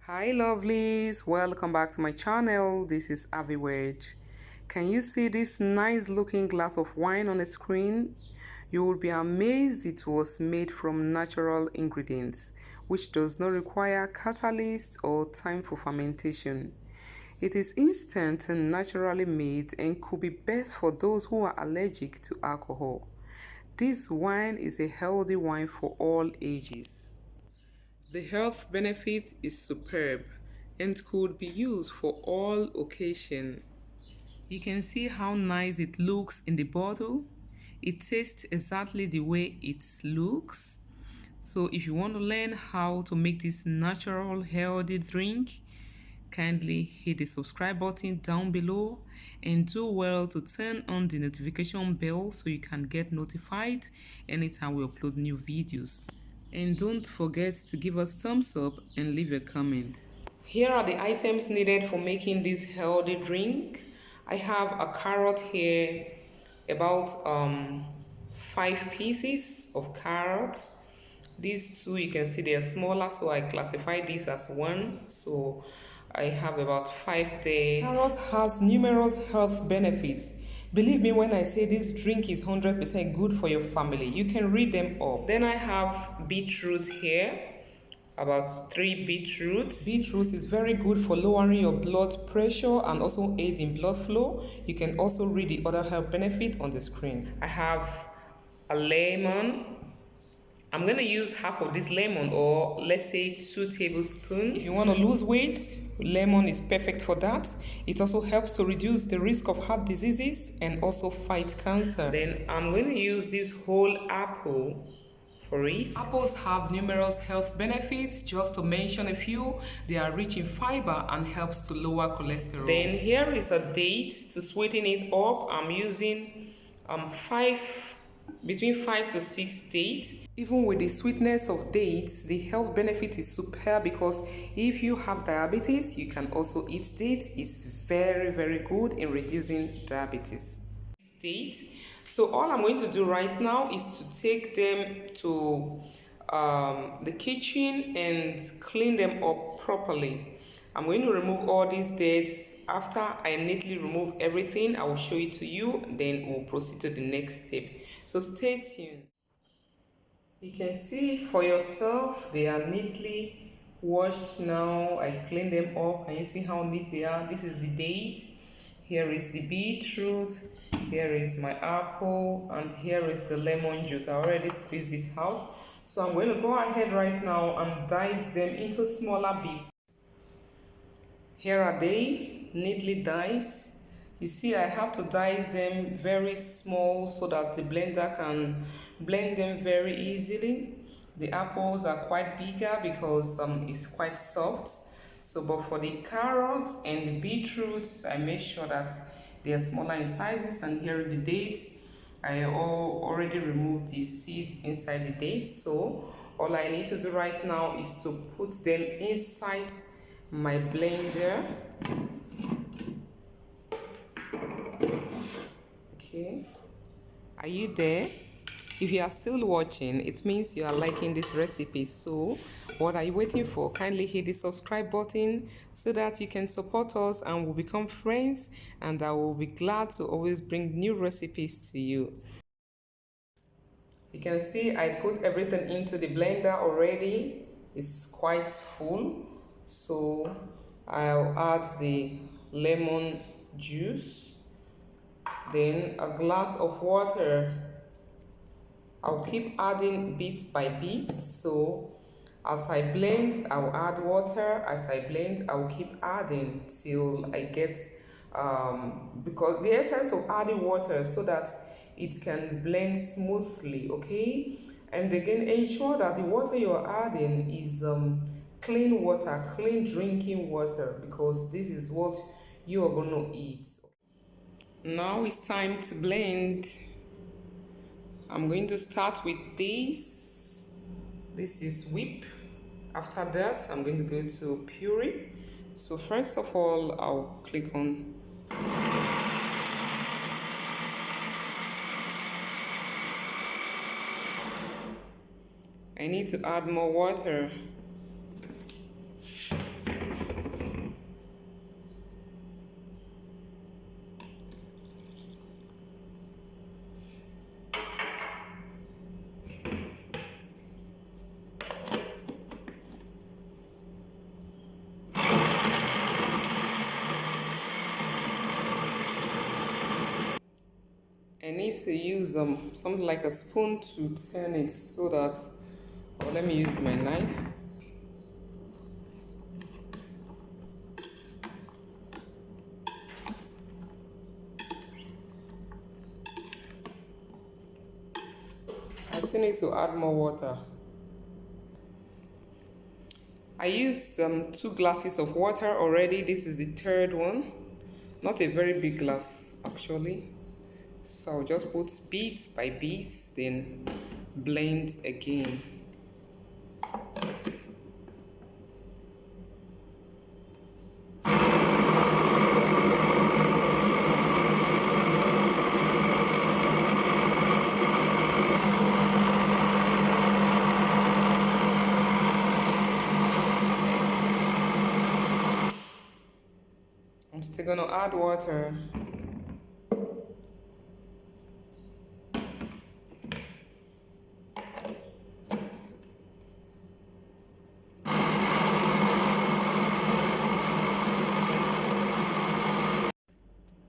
Hi lovelies, welcome back to my channel. This is Ahviworld. Can you see this nice looking glass of wine on the screen? You will be amazed it was made from natural ingredients, which does not require catalyst or time for fermentation. It is instant and naturally made and could be best for those who are allergic to alcohol. This wine is a healthy wine for all ages. The health benefit is superb and could be used for all occasions. You can see how nice it looks in the bottle. It tastes exactly the way it looks. So if you want to learn how to make this natural healthy drink, kindly hit the subscribe button down below and do well to turn on the notification bell so you can get notified anytime we upload new videos. And don't forget to give us thumbs up and leave a comment. Here are the items needed for making this healthy drink. I have a carrot here, about 5 pieces of carrots. These two, you can see they are smaller, so I classify this as one. So I have about 5 there. Carrot has numerous health benefits. Believe me when I say this drink is 100% good for your family. You can read them up. Then I have beetroot here, about 3 beetroots. Beetroot is very good for lowering your blood pressure and also aids in blood flow. You can also read the other health benefit on the screen. I have a lemon. I'm going to use half of this lemon, or let's say 2 tablespoons. If you want to lose weight, lemon is perfect for that. It also helps to reduce the risk of heart diseases and also fight cancer. Then I'm going to use this whole apple for it. Apples have numerous health benefits. Just to mention a few, they are rich in fiber and helps to lower cholesterol. Then here is a date. To sweeten it up, I'm using between 5 to 6 dates. Even with the sweetness of dates, the health benefit is superb because if you have diabetes, you can also eat dates. It's very good in reducing diabetes. So all I'm going to do right now is to take them to the kitchen and clean them up properly. I'm going to remove all these dates. After I neatly remove everything, I will show it to you, then we'll proceed to the next step. So stay tuned. You can see for yourself, they are neatly washed now. I cleaned them up. Can you see how neat they are? This is the date. Here is the beetroot. Here is my apple. And here is the lemon juice. I already squeezed it out. So I'm going to go ahead right now and dice them into smaller bits. Here are they, neatly diced. You see, I have to dice them very small so that the blender can blend them very easily. The apples are quite bigger because it's quite soft. So, but for the carrots and the beetroots, I make sure that they are smaller in sizes. And here are the dates. I already removed the seeds inside the dates. So all I need to do right now is to put them inside my blender. Okay, are you there? If you are still watching, it means you are liking this recipe. So what are you waiting for? Kindly hit the subscribe button so that you can support us and we'll become friends, and I will be glad to always bring new recipes to you. You can see I put everything into the blender already. It's quite full. So I'll add the lemon juice, then a glass of water. I'll keep adding bit by bit. So as I blend, I'll add water. As I blend, I'll keep adding till I get, because the essence of adding water so that it can blend smoothly, okay? And again, ensure that the water you're adding is clean water, clean drinking water, because this is what you are going to eat. Now it's time to blend. I'm going to start with this. This is whip. After that, I'm going to go to puree. So first of all, I'll click on I need to add more water. to use something like a spoon to turn it so that, or let me use my knife. I still need to add more water. I used 2 glasses of water already. This is the third one. Not a very big glass actually. So I'll just put beads by beads, then blend again. I'm still gonna add water.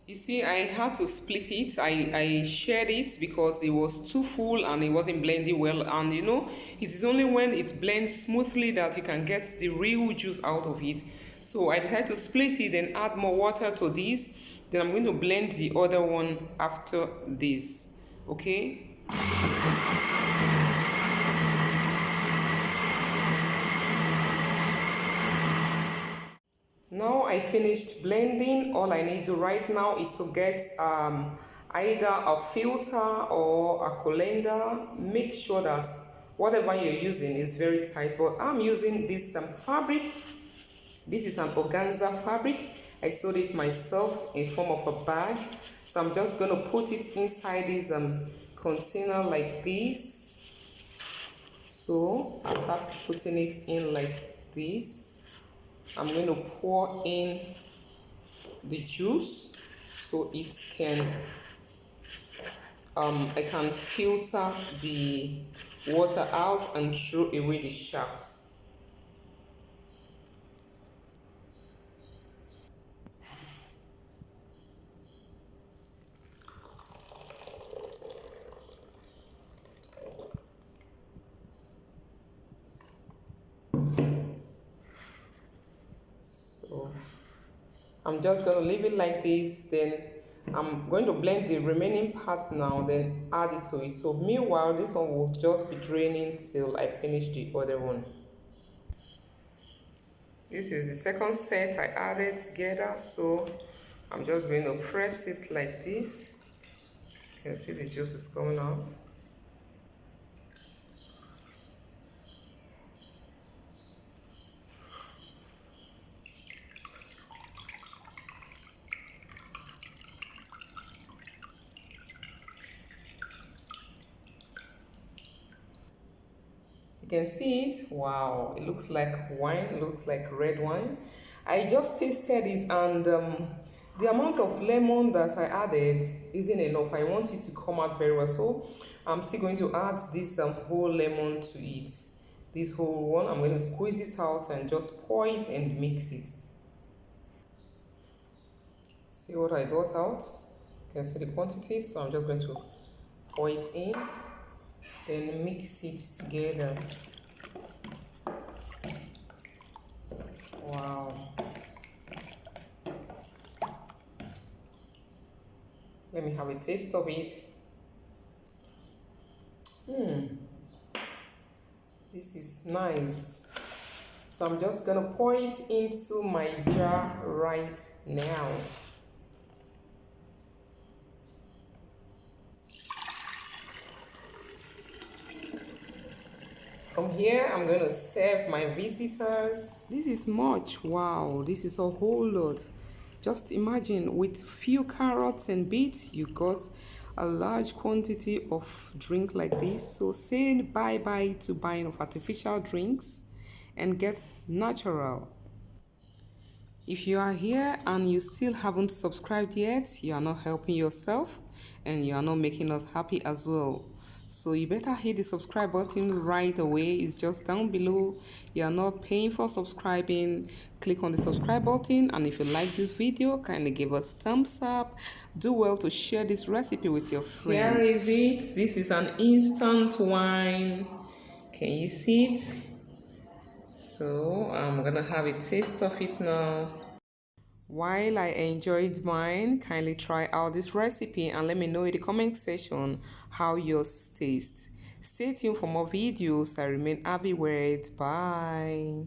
You see, I had to split it. I shared it because it was too full and it wasn't blending well. And you know, it is only when it blends smoothly that you can get the real juice out of it. So I decided to split it and add more water to this. Then I'm going to blend the other one after this. Okay? Now I finished blending. All I need to right now is to get either a filter or a colander. Make sure that whatever you're using is very tight. But I'm using this fabric. This is an organza fabric. I sewed it myself in form of a bag. So I'm just going to put it inside this container like this. So after putting it in like this, I'm going to pour in the juice so it can, I can filter the water out and throw away the shaft. So I'm just going to leave it like this, then I'm going to blend the remaining parts now, then add it to it. So meanwhile, this one will just be draining till I finish the other one. This is the second set I added together, so I'm just going to press it like this. You can see the juice is coming out. You can see it. Wow, it looks like wine, it looks like red wine. I just tasted it, and the amount of lemon that I added isn't enough. I want it to come out very well, so I'm still going to add this whole lemon to it. This whole one, I'm going to squeeze it out and just pour it and mix it. See what I got out? You can see the quantity, so I'm just going to pour it in, then mix it together. Wow. Let me have a taste of it. This is nice. So I'm just gonna pour it into my jar right now. From here, I'm going to serve my visitors. This is much. Wow, this is a whole lot. Just imagine, with few carrots and beets, you got a large quantity of drink like this. So say bye-bye to buying of artificial drinks and get natural. If you are here and you still haven't subscribed yet, you are not helping yourself and you are not making us happy as well. So you better hit the subscribe button right away. It's just down below. You are not paying for subscribing. Click on the subscribe button, and if you like this video, kindly give us thumbs up. Do well to share this recipe with your friends. Here is it. This is an instant wine. Can you see it? So I'm gonna have a taste of it now. While I enjoyed mine, kindly try out this recipe and let me know in the comment section how yours tastes. Stay tuned for more videos. I remain Ahviworld. Bye.